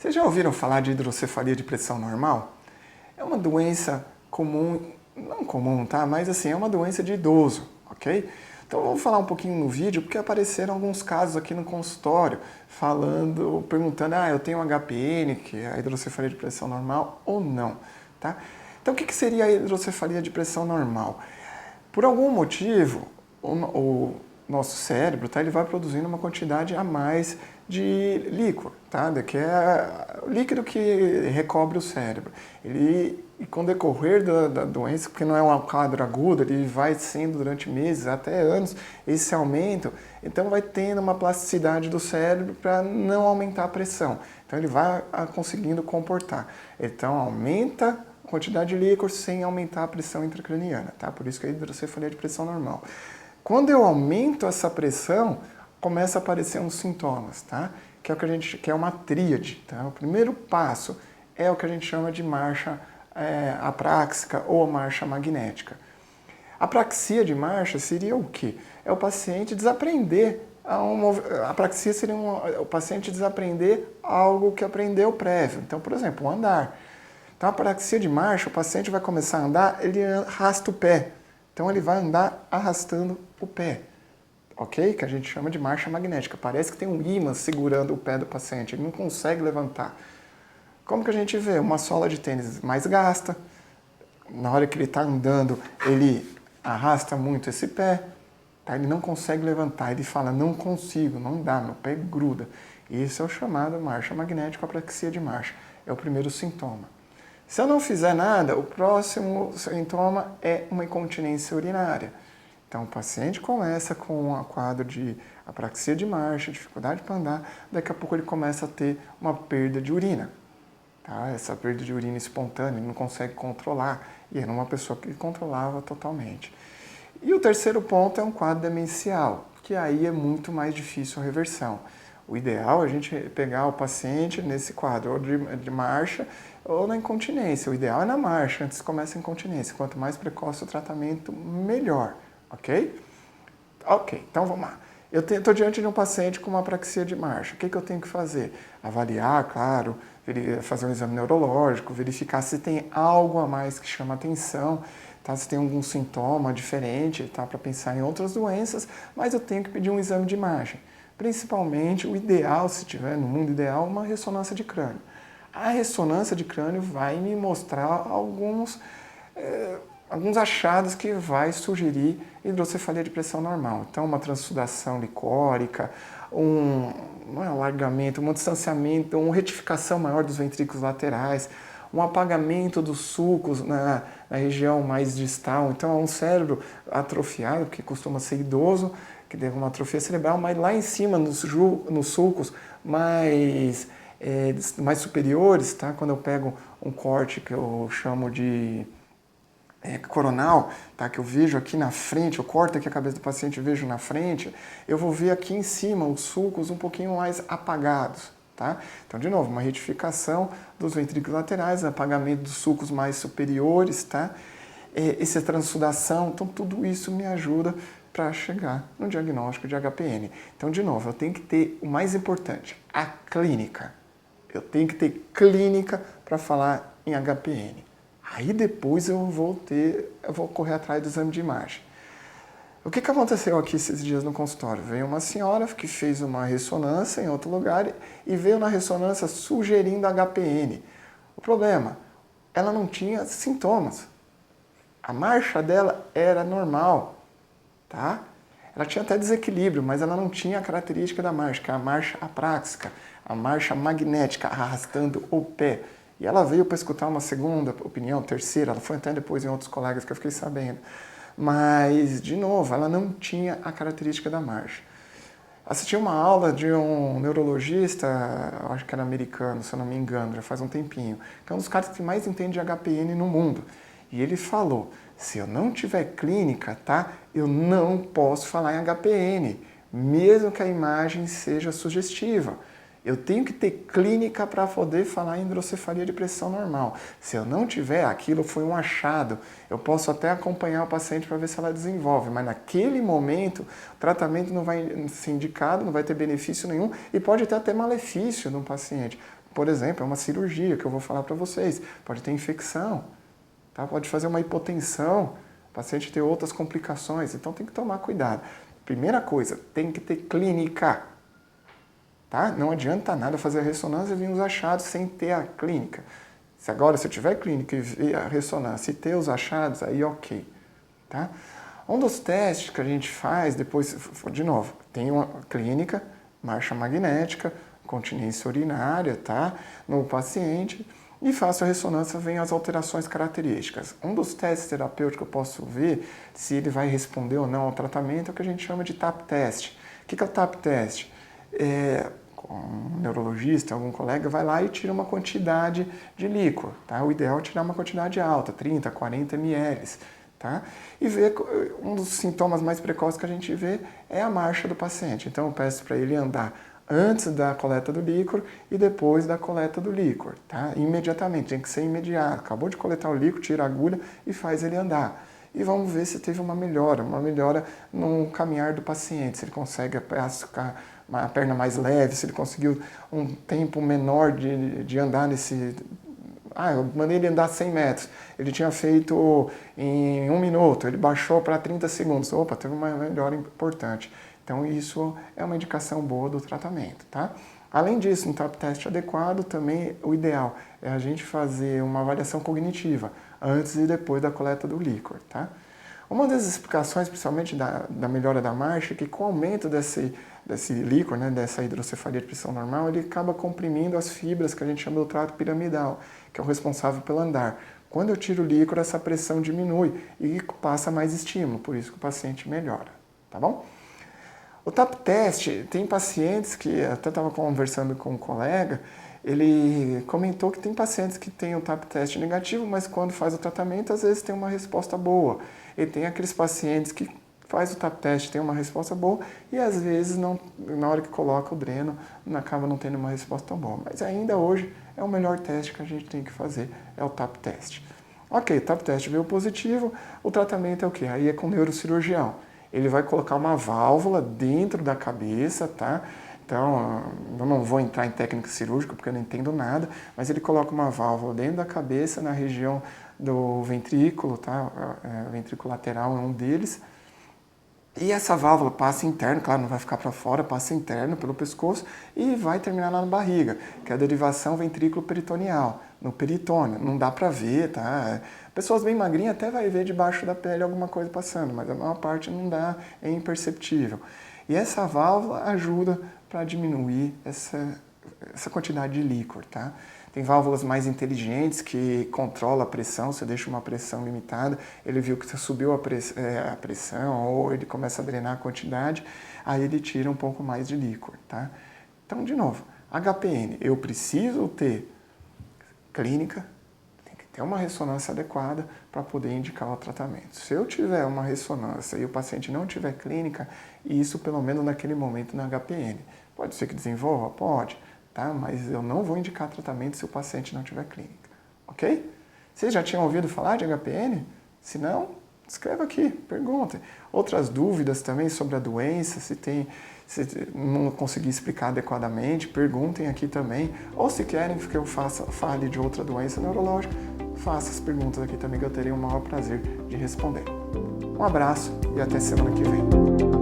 Vocês já ouviram falar de hidrocefalia de pressão normal? É uma doença comum, não comum, tá? Mas assim, é uma doença de idoso, ok? Então vamos falar um pouquinho no vídeo, porque apareceram alguns casos aqui no consultório, perguntando, eu tenho HPN, que é a hidrocefalia de pressão normal, ou não, tá? Então o que seria a hidrocefalia de pressão normal? Por algum motivo, o nosso cérebro, tá, ele vai produzindo uma quantidade a mais de líquido, tá, que é o líquido que recobre o cérebro. E com o decorrer da doença, porque não é um quadro agudo, ele vai sendo durante meses, até anos, esse aumento, então vai tendo uma plasticidade do cérebro para não aumentar a pressão. Então ele vai conseguindo comportar. Então aumenta a quantidade de líquido sem aumentar a pressão intracraniana, tá? Por isso que é a hidrocefalia de pressão normal. Quando eu aumento essa pressão, começa a aparecer uns sintomas, tá? Que é o que a gente que é uma tríade, tá? O primeiro passo é o que a gente chama de marcha apráxica ou marcha magnética. A apraxia de marcha seria o quê? É o paciente desaprender a apraxia seria o paciente desaprender algo que aprendeu prévio. Então, por exemplo, o andar. Então, a apraxia de marcha, o paciente vai começar a andar, ele arrasta o pé. Então, ele vai andar arrastando o pé, ok? Que a gente chama de marcha magnética. Parece que tem um ímã segurando o pé do paciente, ele não consegue levantar. Como que a gente vê? Uma sola de tênis mais gasta, na hora que ele está andando, ele arrasta muito esse pé, tá? Ele não consegue levantar, ele fala, não consigo, não dá, meu pé gruda. Isso é o chamado marcha magnética, apraxia de marcha. É o primeiro sintoma. Se eu não fizer nada, o próximo sintoma é uma incontinência urinária. Então, o paciente começa com um quadro de apraxia de marcha, dificuldade para andar, daqui a pouco ele começa a ter uma perda de urina. Tá? Essa perda de urina espontânea, ele não consegue controlar, e era uma pessoa que controlava totalmente. E o terceiro ponto é um quadro demencial, que aí é muito mais difícil a reversão. O ideal é a gente pegar o paciente nesse quadro, ou de marcha, ou na incontinência. O ideal é na marcha, antes começa a incontinência. Quanto mais precoce o tratamento, melhor, ok? Ok, então vamos lá. Eu estou diante de um paciente com uma apraxia de marcha. O que eu tenho que fazer? Avaliar, claro, fazer um exame neurológico, verificar se tem algo a mais que chama atenção, tá? Se tem algum sintoma diferente, tá? Para pensar em outras doenças, mas eu tenho que pedir um exame de imagem. Principalmente, o ideal, se tiver no mundo ideal, uma ressonância de crânio. A ressonância de crânio vai me mostrar alguns achados que vai sugerir hidrocefalia de pressão normal. Então, uma transsudação licórica, um alargamento, um distanciamento, uma retificação maior dos ventrículos laterais, um apagamento dos sulcos na região mais distal. Então, é um cérebro atrofiado, que costuma ser idoso, que deve uma atrofia cerebral, mas lá em cima, nos sulcos mais superiores, tá? Quando eu pego um corte que eu chamo de coronal, tá? Que eu vejo aqui na frente, eu corto aqui a cabeça do paciente e vejo na frente, eu vou ver aqui em cima os sulcos um pouquinho mais apagados. Tá? Então, de novo, uma retificação dos ventrículos laterais, apagamento dos sulcos mais superiores, tá? Essa transsudação, então tudo isso me ajuda para chegar no diagnóstico de HPN. Então, de novo, eu tenho que ter o mais importante, a clínica. Eu tenho que ter clínica para falar em HPN. Aí depois eu vou correr atrás do exame de imagem. O que aconteceu aqui esses dias no consultório? Veio uma senhora que fez uma ressonância em outro lugar e veio na ressonância sugerindo HPN. O problema, ela não tinha sintomas. A marcha dela era normal, tá? Ela tinha até desequilíbrio, mas ela não tinha a característica da marcha, que é a marcha apráxica, a marcha magnética, arrastando o pé. E ela veio para escutar uma segunda opinião, terceira, ela foi até depois em outros colegas que eu fiquei sabendo. Mas, de novo, ela não tinha a característica da marcha. Assisti uma aula de um neurologista, acho que era americano, se eu não me engano, já faz um tempinho, que é um dos caras que mais entende de HPN no mundo. E ele falou, se eu não tiver clínica, tá, eu não posso falar em HPN, mesmo que a imagem seja sugestiva. Eu tenho que ter clínica para poder falar em hidrocefalia de pressão normal. Se eu não tiver, aquilo foi um achado. Eu posso até acompanhar o paciente para ver se ela desenvolve, mas naquele momento o tratamento não vai ser indicado, não vai ter benefício nenhum e pode até ter malefício no paciente. por exemplo, é uma cirurgia que eu vou falar para vocês. Pode ter infecção, tá? Pode fazer uma hipotensão, o paciente ter outras complicações, então tem que tomar cuidado. Primeira coisa, tem que ter clínica, tá? Não adianta nada fazer a ressonância e vir os achados sem ter a clínica. Se eu tiver clínica e ver a ressonância e ter os achados, aí ok, tá? Um dos testes que a gente faz depois, de novo, tem uma clínica, marcha magnética, continência urinária, tá? No paciente, e faço a ressonância, vem as alterações características. Um dos testes terapêuticos que eu posso ver se ele vai responder ou não ao tratamento é o que a gente chama de TAP test. O que é o TAP test? Um neurologista, algum colega, vai lá e tira uma quantidade de líquor, tá? O ideal é tirar uma quantidade alta, 30, 40 ml, tá? E ver, um dos sintomas mais precoces que a gente vê é a marcha do paciente. Então eu peço para ele andar antes da coleta do líquor e depois da coleta do líquor, tá? Imediatamente, tem que ser imediato. Acabou de coletar o líquor, tira a agulha e faz ele andar. E vamos ver se teve uma melhora no caminhar do paciente, se ele consegue ficar a perna mais leve, se ele conseguiu um tempo menor de andar nesse... eu mandei ele andar 100 metros, ele tinha feito em 1 minuto, ele baixou para 30 segundos. Opa, teve uma melhora importante. Então isso é uma indicação boa do tratamento, tá? Além disso, um TAP teste adequado, também o ideal é a gente fazer uma avaliação cognitiva antes e depois da coleta do líquor, tá? Uma das explicações, principalmente da melhora da marcha, é que com o aumento desse líquor, né, dessa hidrocefalia de pressão normal, ele acaba comprimindo as fibras que a gente chama do trato piramidal, que é o responsável pelo andar. Quando eu tiro o líquor, essa pressão diminui e passa mais estímulo, por isso que o paciente melhora, tá bom? O TAP test, tem pacientes que, até estava conversando com um colega, ele comentou que tem pacientes que têm o TAP test negativo, mas quando faz o tratamento, às vezes tem uma resposta boa. E tem aqueles pacientes que faz o TAP test, tem uma resposta boa, e às vezes, na hora que coloca o dreno, acaba não tendo uma resposta tão boa. Mas ainda hoje, é o melhor teste que a gente tem que fazer, é o TAP test. Ok, o TAP test veio positivo, o tratamento é o quê? Aí é com o neurocirurgião. Ele vai colocar uma válvula dentro da cabeça, tá? Então, eu não vou entrar em técnica cirúrgica porque eu não entendo nada, mas ele coloca uma válvula dentro da cabeça, na região do ventrículo, tá? O ventrículo lateral é um deles. E essa válvula passa interno, claro, não vai ficar para fora, passa interno pelo pescoço e vai terminar lá na barriga, que é a derivação ventrículo-peritoneal, no peritônio. Não dá para ver, tá? Pessoas bem magrinhas até vai ver debaixo da pele alguma coisa passando, mas a maior parte não dá, é imperceptível. E essa válvula ajuda para diminuir essa quantidade de líquor, tá? Tem válvulas mais inteligentes que controlam a pressão, você deixa uma pressão limitada, ele viu que você subiu a pressão ou ele começa a drenar a quantidade, aí ele tira um pouco mais de líquor, tá? Então, de novo, HPN, eu preciso ter clínica, tem que ter uma ressonância adequada para poder indicar o tratamento. Se eu tiver uma ressonância e o paciente não tiver clínica, isso pelo menos naquele momento na HPN. Pode ser que desenvolva? Pode. Tá? Mas eu não vou indicar tratamento se o paciente não tiver clínica, ok? Vocês já tinham ouvido falar de HPN? Se não, escreva aqui, perguntem. Outras dúvidas também sobre a doença, se não conseguir explicar adequadamente, perguntem aqui também. Ou se querem que eu fale de outra doença neurológica, faça as perguntas aqui também que eu terei o maior prazer de responder. Um abraço e até semana que vem.